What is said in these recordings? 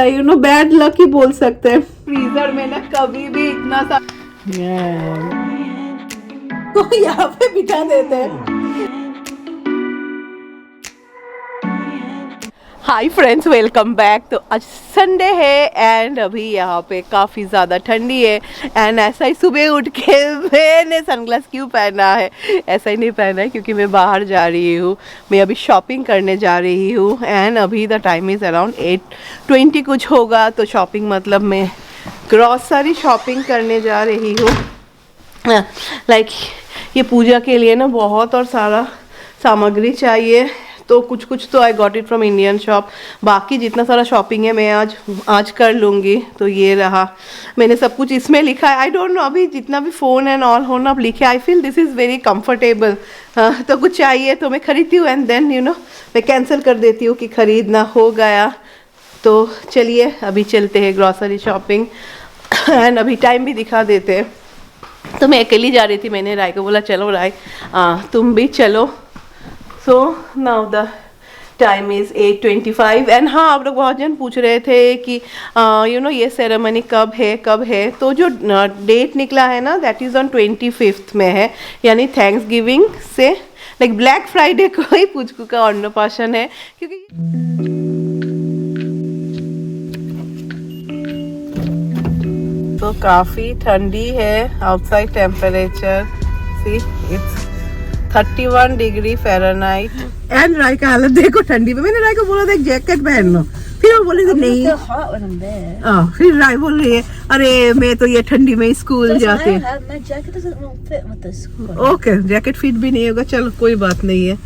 You know bad luck ही बोल सकते हैं। फ्रीजर में ना कभी भी इतना सा तो यहाँ पे बिठा देते हैं। Hi friends, welcome back. तो आज संडे है एंड अभी यहाँ पे काफ़ी ज़्यादा ठंडी है एंड ऐसा ही सुबह उठ के मैंने सनग्लास क्यों पहना है, ऐसा ही नहीं पहना है क्योंकि मैं बाहर जा रही हूँ। मैं अभी शॉपिंग करने जा रही हूँ एंड अभी द टाइम इज़ अराउंड 8:20 कुछ होगा। तो शॉपिंग मतलब मैं ग्रॉसरी शॉपिंग करने जा रही हूँ। लाइक ये पूजा के लिए ना बहुत और सारा सामग्री चाहिए, तो कुछ कुछ तो I got it from Indian shop. बाकी जितना सारा शॉपिंग है मैं आज कर लूँगी। तो ये रहा, मैंने सब कुछ इसमें लिखा है। आई डोंट नो अभी जितना भी फ़ोन एंड ऑल हो ना, अब लिखे। I feel this is very comfortable. तो कुछ चाहिए तो मैं खरीदती हूँ एंड देन यू नो मैं कैंसिल कर देती हूँ कि ख़रीदना हो गया। तो चलिए अभी चलते हैं ग्रॉसरी शॉपिंग एंड अभी टाइम भी दिखा देते हैं। तो मैं अकेली जा रही थी, मैंने राय को बोला चलो राय तुम भी चलो। So now the time is 8:25 and हाँ, आप लोग बहुत जन पूछ रहे थे कि यू नो ये सेरेमनी कब है। तो जो डेट निकला है ना, दैट इज़ ऑन 25 में है, यानी थैंक्स गिविंग से लाइक ब्लैक फ्राइडे को ही पुचकू का अन्नप्राशन है। क्योंकि तो काफ़ी ठंडी है, outside temperature see it's 31 degree Fahrenheit and Rai का हालत देखो ठंडी में। मैंने राय को बोला था एक जैकेट पहन लो, फिर वो बोली थी नहीं। फिर राय बोल रही है अरे मैं तो ये ठंडी में स्कूल जाती हूँ। ओके, जैकेट फिट भी नहीं होगा, चलो कोई बात नहीं है।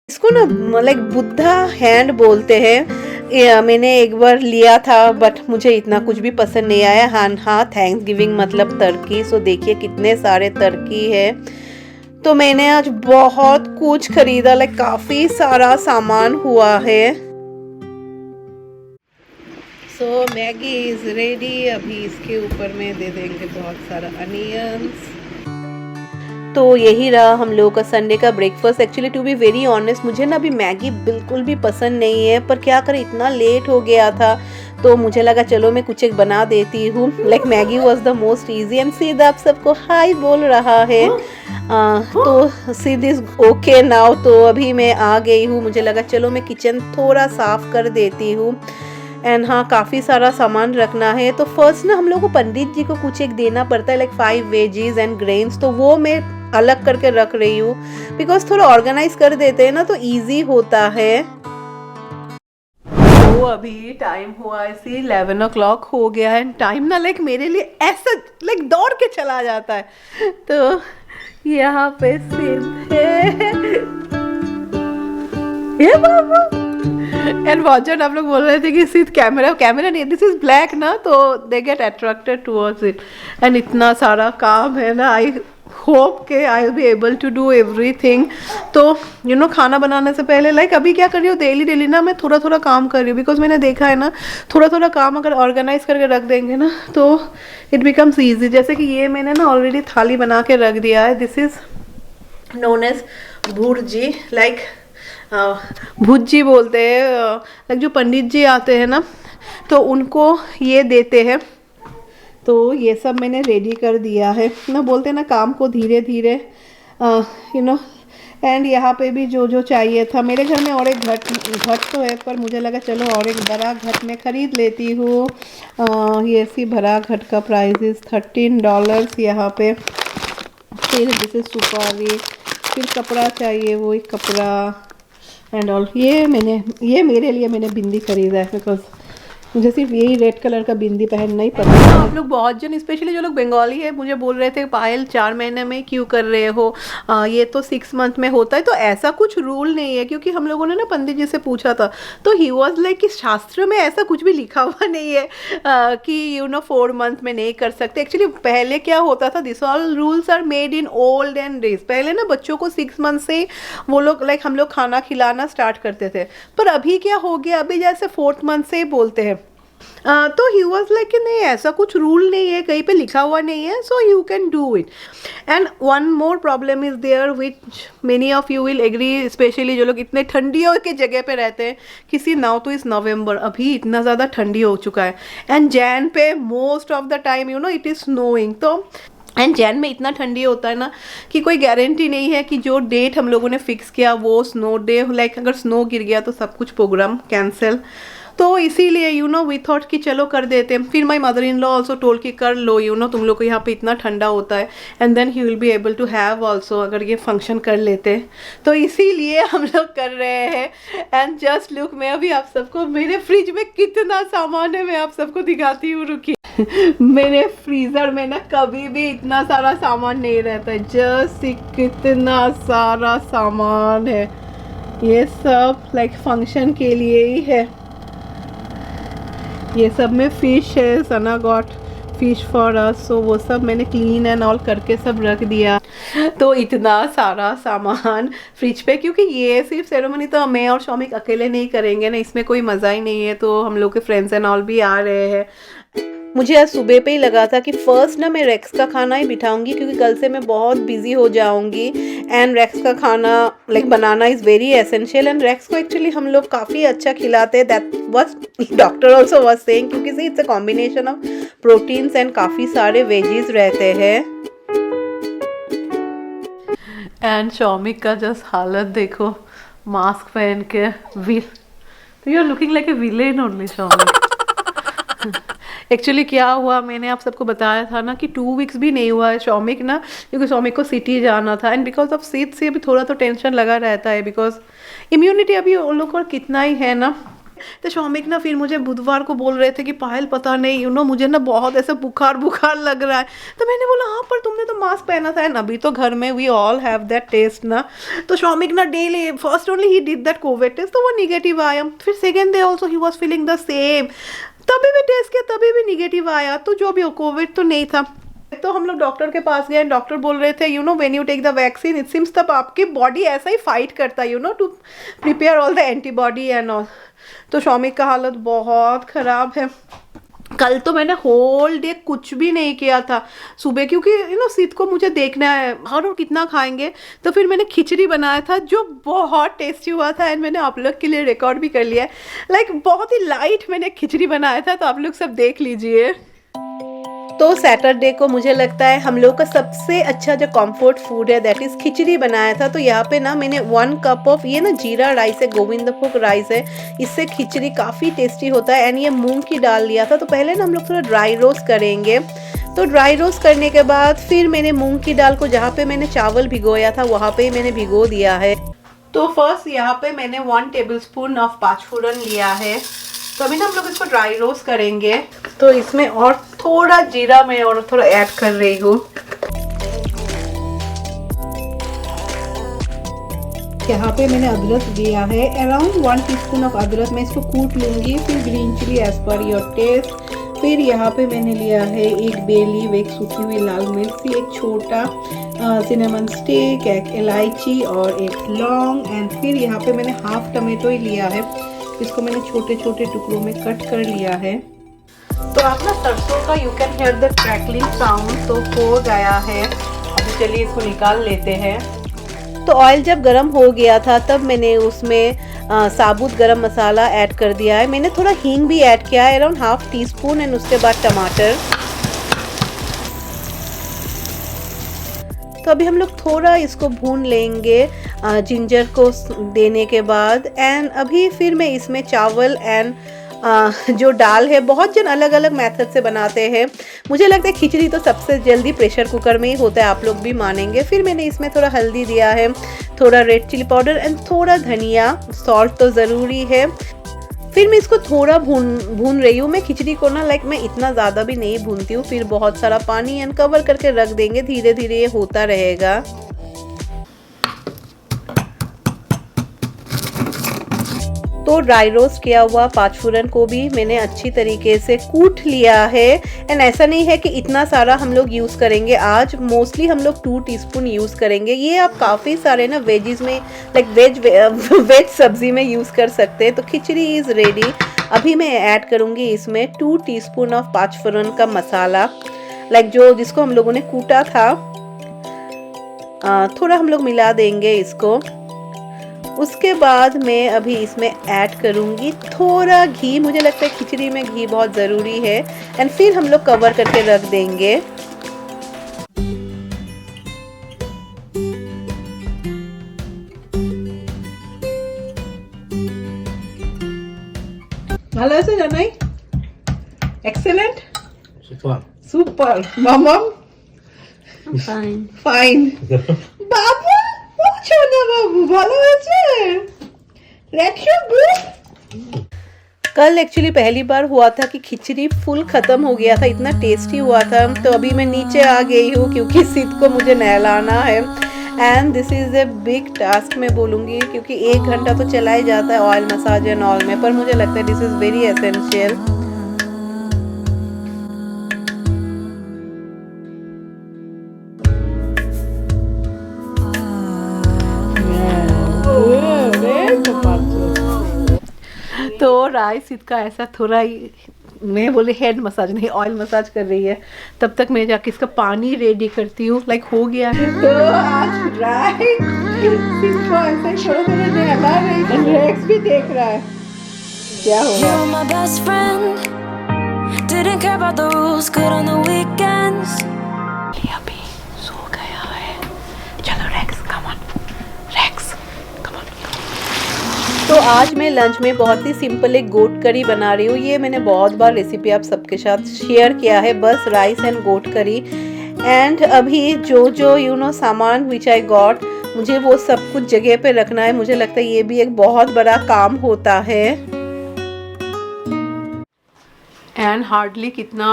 इसको ना लाइक बुद्धा हैंड बोलते हैं। मैंने एक बार लिया था बट मुझे इतना कुछ भी पसंद नहीं आया। हाँ, थैंक्स गिविंग मतलब टर्की। सो देखिए कितने सारे टर्की है। तो मैंने आज बहुत कुछ खरीदा, लाइक काफ़ी सारा सामान हुआ है। सो मैगी इज़ रेडी। अभी इसके ऊपर में दे देंगे बहुत सारा अनियंस। तो यही रहा हम लोगों का संडे का breakfast. Actually to be very honest मुझे ना अभी मैगी बिल्कुल भी पसंद नहीं है, पर क्या करें इतना लेट हो गया था तो मुझे लगा चलो मैं कुछ एक बना देती हूँ। Like Maggi was the most easy and सीध आप सबको हाई बोल रहा है। तो सीध इज ओके नाउ। तो अभी मैं आ गई हूँ, मुझे लगा चलो मैं किचन थोड़ा साफ कर देती हूँ एंड हाँ काफ़ी सारा सामान रखना है। तो फर्स्ट ना हम लोग को पंडित जी को कुछ एक देना पड़ता है, लाइक 5 वेजीज एंड ग्रेन्स। तो वो मैं अलग करके रख रही हूँ बिकॉज थोड़ा ऑर्गेनाइज कर देते हैं ना तो इजी होता है। तो अभी टाइम हुआ ऐसे 11 o'clock हो गया है। टाइम ना लाइक मेरे लिए ऐसा लाइक दौड़ के चला जाता है। तो यहाँ पे सिर्फ है बाबा एंड वॉचर आप लोग बोल रहे थे कि सिर्फ कैमरा नहीं, दिस इज ब्लैक ना, तो they get attracted towards it. And इतना सारा काम है ना, आई होप के I will be able to do everything. तो यू नो खाना बनाने से पहले लाइक अभी क्या कर रही हूँ, डेली ना मैं थोड़ा थोड़ा काम कर रही हूँ बिकॉज मैंने देखा है ना थोड़ा थोड़ा काम अगर ऑर्गेनाइज करके रख देंगे ना तो इट बिकम्स ईजी। जैसे कि ये मैंने ना ऑलरेडी थाली बना के रख दिया है। This is known as bhurji, like bhujji बोलते हैं। लाइक जो पंडित जी आते हैं ना तो उनको ये देते हैं। तो ये सब मैंने रेडी कर दिया है ना, बोलते हैं ना काम को धीरे धीरे यू नो। एंड यहाँ पे भी जो जो चाहिए था, मेरे घर में और एक घट तो है पर मुझे लगा चलो और एक बड़ा घट में ख़रीद लेती हूँ। ये सी बड़ा घट का प्राइस इज़ $13 यहाँ पे। फिर दिस इज सुपारी, फिर कपड़ा चाहिए, वो एक कपड़ा एंड ऑल। ये मेरे लिए मैंने बिंदी खरीदा है बिकॉज मुझे सिर्फ यही रेड कलर का बिंदी पहनना ही पसंद है। आप लोग बहुत जन स्पेशली जो लोग बंगाली है मुझे बोल रहे थे पायल 4 महीने में क्यों कर रहे हो, ये तो 6 मंथ में होता है। तो ऐसा कुछ रूल नहीं है क्योंकि हम लोगों ने ना पंडित जी से पूछा था तो ही वॉज लाइक कि शास्त्र में ऐसा कुछ भी लिखा हुआ नहीं है कि यू नो 4 मंथ में नहीं कर सकते। एक्चुअली पहले क्या होता था, this all rules are made in olden days. पहले ना बच्चों को 6 मंथ से वो लोग लाइक हम लोग खाना खिलाना स्टार्ट करते थे, पर अभी क्या हो गया, अभी जैसे 4th मंथ से ही बोलते हैं। तो ही वॉज लाइक कि नहीं ऐसा कुछ रूल नहीं है, कहीं पे लिखा हुआ नहीं है, so you can do it. And one more problem is there which many of you will agree, especially जो लोग इतने ठंडियों के जगह पे रहते हैं. किसी नाउ तो इस नवंबर अभी इतना ज़्यादा ठंडी हो चुका है, एंड जैन पे most of the time you know it is snowing. तो एंड जैन में इतना ठंडी होता है ना कि कोई गारंटी नहीं है कि जो डेट हम लोगों ने फिक्स किया वो स्नो डे, लाइक अगर स्नो गिर गया तो सब कुछ प्रोग्राम कैंसिल. तो इसीलिए यू नो वी थॉट कि चलो कर देते हैं. फिर my mother in law also toll कि कर लो, यू नो तुम लोग को यहाँ पे इतना ठंडा होता है, and then he will be able to have also अगर ये फंक्शन कर लेते. तो इसीलिए हम लोग कर रहे हैं. एंड जस्ट लुक, मैं अभी आप सबको मेरे फ्रिज में कितना सामान है मैं आप सबको दिखाती हूँ, रुकी. मेरे फ्रीज़र में ना कभी भी इतना सारा सामान नहीं रहता है, जस्ट कितना सारा सामान है. ये सब लाइक फंक्शन के लिए ही है. ये सब में फ़िश है, सना गॉट फिश फॉर अस, सो वो सब मैंने क्लीन एंड ऑल करके सब रख दिया. तो इतना सारा सामान फ्रिज पे, क्योंकि ये सिर्फ सेरेमनी तो मैं और शौमिक अकेले नहीं करेंगे ना, इसमें कोई मज़ा ही नहीं है. तो हम लोग के फ्रेंड्स एंड ऑल भी आ रहे हैं. मुझे आज सुबह पे ही लगा था कि फ़र्स्ट ना मैं रेक्स का खाना ही बिठाऊंगी, क्योंकि कल से मैं बहुत बिजी हो जाऊंगी. एंड रेक्स का खाना लाइक बनाना is very essential, and Rex को एक्चुअली हम लोग काफ़ी अच्छा खिलाते हैं. That was doctor also was saying, क्योंकि see it's a combination of proteins and काफ़ी सारे वेजीज रहते हैं. एंड शौमिक का जस्ट हालत देखो, मास्क पहन के you are looking like a villain only Shoumik. Actually क्या हुआ, मैंने आप सबको बताया था ना कि 2 वीक्स भी नहीं हुआ है शौमिक ना, क्योंकि शौमिक को सिटी जाना था. एंड बिकॉज ऑफ सीट से भी थोड़ा तो टेंशन लगा रहता है, बिकॉज इम्यूनिटी अभी उन लोग को कितना ही है ना. तो शौमिक ना फिर मुझे बुधवार को बोल रहे थे कि पायल पता नहीं यू नो मुझे ना बहुत ऐसे बुखार लग रहा है. तो मैंने बोला हाँ पर तुमने तो मास्क पहना था. एंड अभी तो घर में we all have that test ना. तो शौमिक ना daily first only he did that covid test, तो वो निगेटिव आया. फिर second day also he was feeling the same, तभी भी टेस्ट किया तभी भी निगेटिव आया. तो जो भी हो कोविड तो नहीं था. तो हम लोग डॉक्टर के पास गए, डॉक्टर बोल रहे थे you know when you take the vaccine it seems तब आपकी बॉडी ऐसा ही फाइट करता है you know to prepare all the antibody and all. तो शौमिक का हालत बहुत ख़राब है. कल तो मैंने होल डे कुछ भी नहीं किया था सुबह, क्योंकि यू नो सीत को मुझे देखना है और कितना खाएंगे. तो फिर मैंने खिचड़ी बनाया था जो बहुत टेस्टी हुआ था, एंड मैंने आप लोग के लिए रिकॉर्ड भी कर लिया है. लाइक बहुत ही लाइट मैंने खिचड़ी बनाया था, तो आप लोग सब देख लीजिए. तो सैटरडे को मुझे लगता है हम लोग का सबसे अच्छा जो कंफर्ट फूड है दैट इज़ खिचड़ी बनाया था. तो यहाँ पे ना मैंने 1 कप ऑफ ये ना जीरा राइस है, गोविंदभोग राइस है, इससे खिचड़ी काफ़ी टेस्टी होता है. एंड ये मूंग की दाल लिया था. तो पहले ना हम लोग थोड़ा ड्राई रोस्ट करेंगे. तो ड्राई रोस्ट करने के बाद फिर मैंने मूंग की दाल को जहाँ पे मैंने चावल भिगोया था वहाँ पे ही मैंने भिगो दिया है. तो फर्स्ट यहाँ पे मैंने 1 टेबलस्पून ऑफ पाँचफोरन लिया है. तो अभी ना हम लोग इसको ड्राई रोस्ट करेंगे. तो इसमें और थोड़ा जीरा मैं और थोड़ा ऐड कर रही हूँ. यहाँ पे मैंने अदरक दिया है, अराउंड 1 टीस्पून ऑफ अदरक. मैं इसको कूट लूँगी. फिर green chilli as per your taste. फिर यहाँ पे मैंने लिया है 1 बे लीफ, 1 सूखी हुई लाल मिर्ची, 1 छोटा सिनेमन स्टिक, 1 इलायची और 1 लौंग. एंड फिर यहाँ पे मैंने हाफ टमेटो ही लिया है, इसको मैंने छोटे छोटे टुकड़ों में कट कर लिया है. तो आप ना सरसों का you can hear the crackling sound. तो हो गया है, अभी चलिए इसको निकाल लेते हैं. तो ऑयल जब गरम हो गया था तब मैंने उसमें साबुत गरम मसाला ऐड कर दिया है. मैंने थोड़ा हींग भी ऐड किया है, अराउंड ½ टीस्पून. एंड उसके बाद टमाटर. तो अभी हम लोग थोड़ा इसको भून लेंगे जिंजर को देने के बाद. एंड अभी फिर मैं इसमें चावल एंड जो दाल है, बहुत जन अलग अलग मेथड से बनाते हैं. मुझे लगता है खिचड़ी तो सबसे जल्दी प्रेशर कुकर में ही होता है, आप लोग भी मानेंगे. फिर मैंने इसमें थोड़ा हल्दी दिया है, थोड़ा रेड चिली पाउडर एंड थोड़ा धनिया. सॉल्ट तो ज़रूरी है. फिर मैं इसको थोड़ा भून रही हूँ. मैं खिचड़ी को ना लाइक मैं इतना ज़्यादा भी नहीं भूनती हूँ. फिर बहुत सारा पानी एंड कवर करके रख देंगे, धीरे धीरे ये होता रहेगा. तो ड्राई रोस्ट किया हुआ पाँचफोरन को भी मैंने अच्छी तरीके से कूट लिया है। एंड ऐसा नहीं है कि इतना सारा हम लोग यूज़ करेंगे, आज मोस्टली हम लोग 2 टीस्पून यूज़ करेंगे। ये आप काफ़ी सारे ना वेजिस में लाइक वेज सब्जी में यूज़ कर सकते हैं। तो खिचड़ी इज़ रेडी। अभी मैं ऐड करूँगी इसमें 2 टीस्पून ऑफ पाँचफोरन का मसाला, लाइक जिसको हम लोगों ने कूटा था। थोड़ा हम लोग मिला देंगे इसको। उसके बाद मैं अभी इसमें ऐड करूँगी थोड़ा घी। मुझे लगता है खिचड़ी में घी बहुत ज़रूरी है। एंड फिर हम लोग कवर करके रख देंगे। ভালো আছে জানাই? Excellent? Super. Mama? I'm fine. Fine. বাবু, ও ছোনা বাবু, ভালো আছে? Reaction good? कल एक्चुअली पहली बार हुआ था कि खिचड़ी फुल ख़त्म हो गया था, इतना टेस्टी हुआ था। तो अभी मैं नीचे आ गई हूँ क्योंकि सिद्ध को मुझे नहलाना है। And this is a big task मैं बोलूँगी, क्योंकि 1 घंटा तो चला ही जाता है ऑयल मसाज एंड ऑल में, पर मुझे लगता है दिस इज़ वेरी एसेंशियल। तो राइस इसका ऐसा थोड़ा ही, मैं बोले हेड मसाज नहीं ऑयल मसाज कर रही है, तब तक मैं जाके इसका पानी रेडी करती हूँ। लाइक हो गया है। तो आज राइस इसको ऐसे थोड़ा थोड़ा नहला रही है। रेक्स भी देख रहा है क्या हो रहा है। My best friend didn't care about the rules, good on the weekends. अभी सो गया है। चलो Rex come on, Rex come on. तो आज मैं लंच में बहुत ही सिंपल एक गोट करी बना रही हूँ। ये मैंने बहुत बार रेसिपी आप सबके साथ शेयर किया है, बस राइस एंड गोट करी। एंड अभी जो सामान विच आई गॉट, मुझे वो सब कुछ जगह पे रखना है। मुझे लगता है ये भी एक बहुत बड़ा काम होता है। एंड हार्डली कितना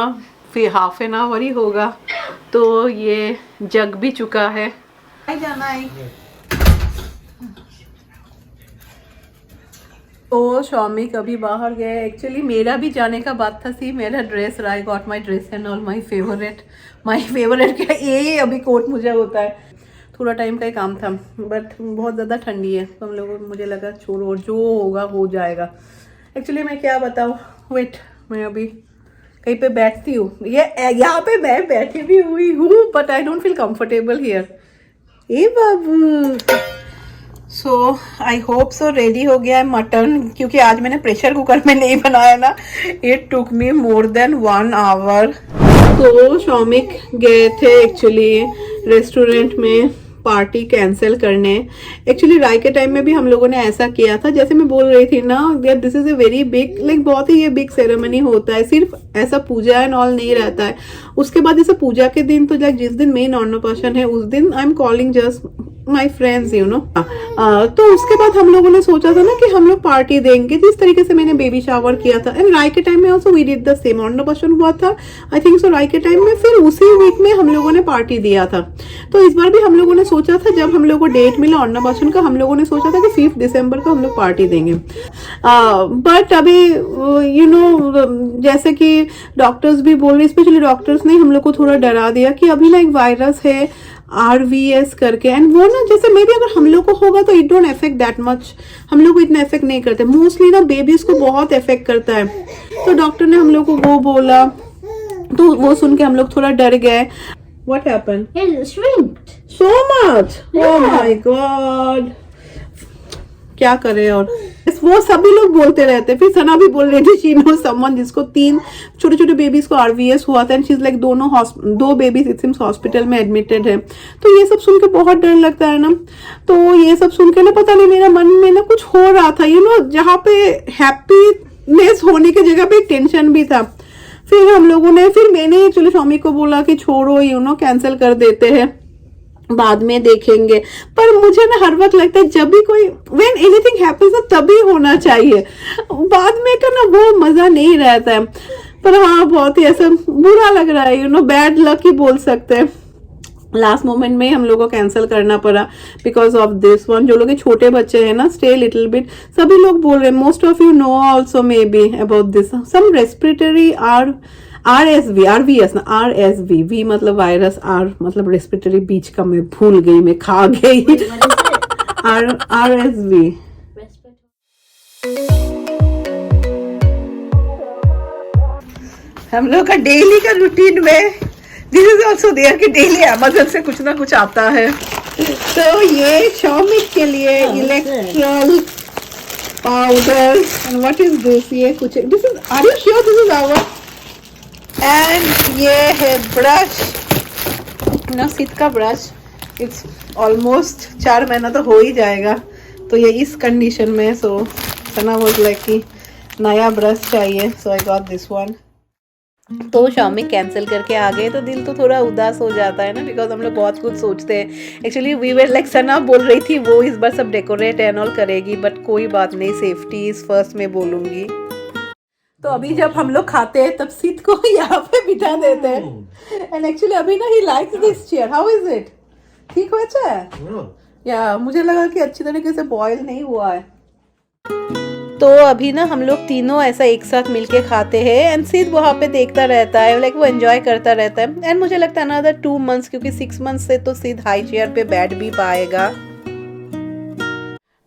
फिर हाफ एन आवर ही होगा, तो ये जग भी चुका है। जाना है तो शौमिक अभी बाहर गए। एक्चुअली मेरा भी जाने का बात था। सी मेरा dress, I got my dress and all my favourite क्या ये अभी कोट मुझे होता है। थोड़ा टाइम का ही काम था, बट बहुत ज़्यादा ठंडी है तो हम लोगों को मुझे लगा छोड़ो, जो होगा हो जाएगा। एक्चुअली मैं क्या बताऊँ, वेट मैं अभी कहीं पे बैठती हूँ। ये यहाँ पे मैं बैठी भी हुई हूँ, but I don't feel comfortable here. A Babu, so I hope so ready हो गया है मटन, क्योंकि आज मैंने प्रेशर कुकर में नहीं बनाया ना। It took me more than 1 hour. तो शौमिक गए थे एक्चुअली रेस्टोरेंट में पार्टी कैंसिल करने। एक्चुअली राय के टाइम में भी हम लोगों ने ऐसा किया था, जैसे मैं बोल रही थी ना, this is a very big, like बहुत ही ये बिग सेरेमनी होता है। सिर्फ ऐसा पूजा एंड ऑल नहीं रहता है। उसके बाद जैसे पूजा के दिन तो लाइक जिस दिन मेन अन्नप्राशन है उस दिन I am calling just my friends तो उसके बाद हम लोगों ने सोचा था ना कि हम लोग पार्टी देंगे, जिस तरीके से मैंने बेबी शावर किया था। एंड राय के टाइम में also we did the same. Annaprashan हुआ था आई थिंक सो राय के टाइम में, फिर उसी वीक में हम लोगों ने पार्टी दिया था। तो इस बार भी हम लोगों ने सोचा था, जब हम लोगों को डेट मिला अन्नप्राशन का, हम लोगों ने सोचा था कि 5 दिसंबर को हम लोग पार्टी देंगे। बट अभी जैसे कि डॉक्टर्स भी बोल रहे, स्पेशली डॉक्टर्स ने हम लोग को थोड़ा डरा दिया कि अभी ना एक वायरस है RVS करके, एंड वो ना जैसे मे भी अगर हम लोग को होगा तो it don't affect that much, हम लोग को इतना इफेक्ट नहीं करते। मोस्टली ना बेबीज को बहुत इफेक्ट करता है। तो डॉक्टर ने हम लोग को वो बोला, तो वो सुन के हम लोग थोड़ा डर गए। What happened? It shrinked. So much. Oh my God. क्या करे। और वो सभी लोग बोलते रहते। फिर सना भी बोल रही थी शी नो समवन जिसको 3 छोटे छोटे बेबीज को RVS हुआ था, एंड शी इज लाइक दो बेबीज इट सीम्स हॉस्पिटल में एडमिटेड है। तो ये सब सुन के बहुत डर लगता है ना। तो ये सब सुन के ना पता नहीं मेरा मन में ना कुछ हो रहा था, जहाँ पे हैप्पीनेस होने की जगह पे टेंशन भी था। फिर मैंने एक्चुअली स्वामी को बोला कि छोड़ो कैंसिल कर देते हैं, बाद में देखेंगे। पर मुझे ना हर वक्त लगता है जब भी कोई व्हेन एनीथिंग हैपेंस तभी होना चाहिए, बाद में का ना वो मजा नहीं रहता है। पर हाँ बहुत ही ऐसा बुरा लग रहा है, बैड लक ही बोल सकते हैं। लास्ट मोमेंट में हम लोगों को कैंसिल करना पड़ा बिकॉज ऑफ दिस वन। जो लोग छोटे बच्चे हैं ना, स्टे लिटिल बिट, सभी लोग बोल रहे हैं, most of you know also maybe about this, some respiratory RSV ना, RSV, V मतलब वायरस, R मतलब रेस्पिरेटरी, बीच का मैं भूल गई, मैं खा गई। RSV। हम लोग का डेली का रूटीन में दिस इज ऑल्सो देयर कि डेली अमेज़न से कुछ ना कुछ आता है। तो ये शॉमिक के लिए Electral powder, and what is this, ये कुछ, this is, are you sure this is our, and ये है ब्रश, सित का ब्रश, इट्स ऑलमोस्ट 4 महीना तो हो ही जाएगा, तो ये इस कंडीशन में, सो सना वाज लाइक कि नया ब्रश चाहिए, सो आई गॉट दिस वन। तो Xiaomi कैंसिल करके आ गए तो दिल तो थोड़ा उदास हो जाता है ना, बिकॉज हम लोग बहुत कुछ सोचते हैं। एक्चुअली वी वर लाइक, सना बोल रही थी वो इस बार सब डेकोरेट एंड ऑल करेगी, बट कोई बात नहीं, सेफ्टी इज फर्स्ट में बोलूँगी। तो अभी जब हम लोग खाते हैं तब सीत को यहाँ पे बिठा देते हैं, एंड एक्चुअली अभी ना he likes this chair, how is it, ठीक हो अच्छा है या मुझे लगा कि अच्छी तरीके से बॉयल नहीं हुआ है। तो अभी ना हम लोग तीनों ऐसा एक साथ मिलके खाते हैं, एंड सिद्ध वहाँ पे देखता रहता है, लाइक वो एंजॉय करता रहता है, एंड मुझे लगता है अनदर 2 months, क्योंकि 6 months से तो सिद्ध हाई चेयर पे बैठ भी पाएगा।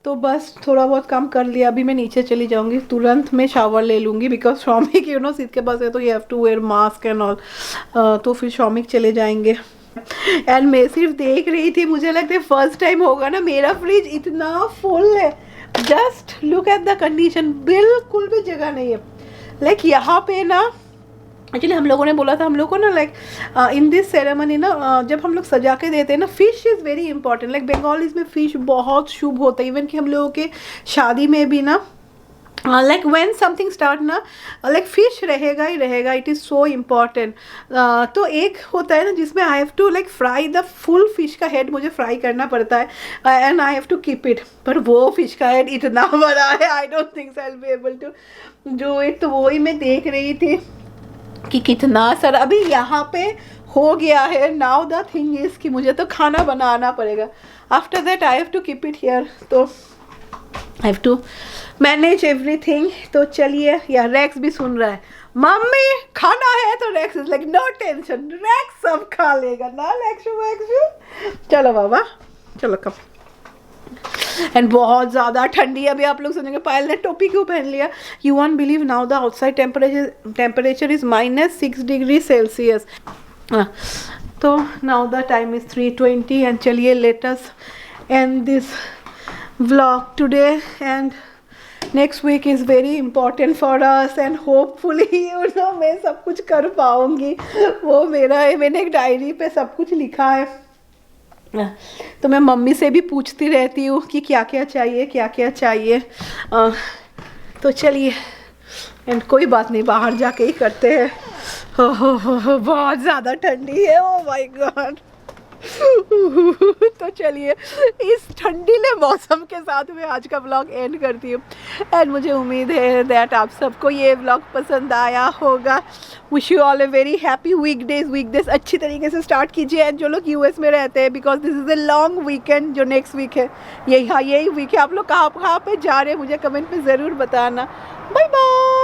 तो बस थोड़ा बहुत काम कर लिया, अभी मैं नीचे चली जाऊंगी, तुरंत मैं शावर ले लूंगी, बिकॉज शॉमिक सिद्ध के पास है तो you have to wear mask and all, तो फिर शॉमिक चले जाएंगे। एंड मैं सिर्फ देख रही थी, मुझे लगता है फर्स्ट टाइम होगा ना, मेरा फ्रिज इतना फुल है, just look at the condition, बिल्कुल भी जगह नहीं है। लाइक यहाँ पे ना, एक्चुअली हम लोगों ने बोला था हम लोग को ना, लाइक इन दिस सेरेमनी ना, जब हम लोग सजा के देते हैं ना, fish is very important, like Bengalis में फिश बहुत शुभ होता है, इवन कि हम लोगों के शादी में भी ना, लाइक व्हेन समथिंग स्टार्ट ना, लाइक फिश रहेगा ही रहेगा, इट इज़ सो इम्पॉर्टेंट। तो एक होता है ना जिसमें I have to like fry the full fish का हेड, मुझे फ्राई करना पड़ता है, and I have to keep it, पर वो फिश का हेड इतना बड़ा है, I don't think I will be able to do it. तो वही मैं देख रही थी कि कितना सारा अभी यहाँ पे हो गया है। नाउ द थिंग इज़ कि मुझे तो खाना बनाना पड़ेगा, after that I have to keep it here, तो I have to manage everything. तो चलिए, या रेक्स भी सुन रहा है, मम्मी खाना है, तो Rex is like no tension, Rex सब खा लेगा ना, रेक्स। चलो बाबा, चलो कम। एंड बहुत ज़्यादा ठंडी है, अभी आप लोग सुनेंगे पायल ने टोपी क्यों पहन लिया, you won't believe now the outside temperature is -6 degree Celsius. तो now the time is 3:20, and चलिए let us end this vlog today, and next week is very important for us, and hopefully you know मैं सब कुछ कर पाऊँगी, वो मेरा है, मैंने एक डायरी पे सब कुछ लिखा है, तो मैं मम्मी से भी पूछती रहती हूँ कि क्या क्या चाहिए, क्या क्या चाहिए। तो चलिए, एंड कोई बात नहीं, बाहर जाके ही करते हैं। हो बहुत ज़्यादा ठंडी है, ओ माय गॉड। तो चलिए, इस ठंडीले मौसम के साथ मैं आज का व्लॉग एंड करती हूँ, एंड मुझे उम्मीद है दैट आप सबको ये व्लॉग पसंद आया होगा। Wish you all a very happy weekdays अच्छी तरीके से स्टार्ट कीजिए, एंड जो लोग US में रहते हैं, because this is a long weekend, जो नेक्स्ट वीक है, यही वीक है, आप लोग कहाँ पे जा रहे हैं मुझे कमेंट में ज़रूर बताना। Bye bye.